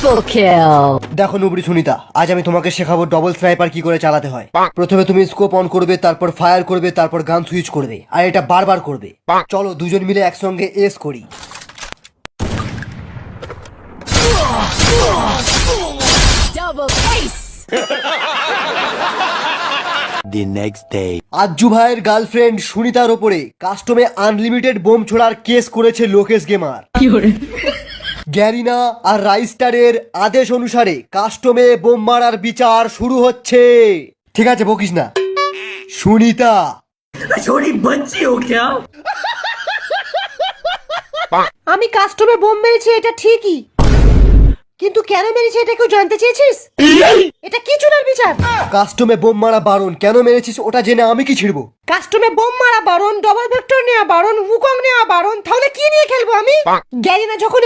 Triple কিল। দেখো নুবড়ি সুনিতা, আজ আমি তোমাকে শেখাবো ডবল স্নাইপার কি করে চালাতে হয়। প্রথমে তুমি স্কোপ অন করবে, তারপর ফায়ার করবে, তারপর গান সুইচ করবে, আর এটা বারবার করবে। চলো দুজন মিলে একসঙ্গে এস করি। Double S. The next day. Ajju ভাইয়ের গার্লফ্রেন্ড সুনিতার ওপরে কাস্টমে আনলিমিটেড বোম ছোড়ার কেস করেছে লোকেশ গেমার। গ্যারিনা আর রাইস্টারের আদেশ অনুসারে কাস্টমে বোম মারার বিচার শুরু হচ্ছে। ঠিক আছে, বকিস না। সুনিতা, আমি কাস্টমে বোম মেরেছি, এটা ঠিকই, কিন্তু কেন মেরেছি এটা কেউ জানতে চেয়েছিস? এটা কি চুনার বিচার? কাস্টমে বোম মারা বারণ, কেন মেরেছিস ওটা জেনে আমি কি ছিড়বো? কাস্টমে বোম মারা বারণ, ডবল ভেক্টর নেওয়া বারণ, উকং নেওয়া বারণ, তাহলে কি নিয়ে খেলবো আমি? গ্যারিনা যখন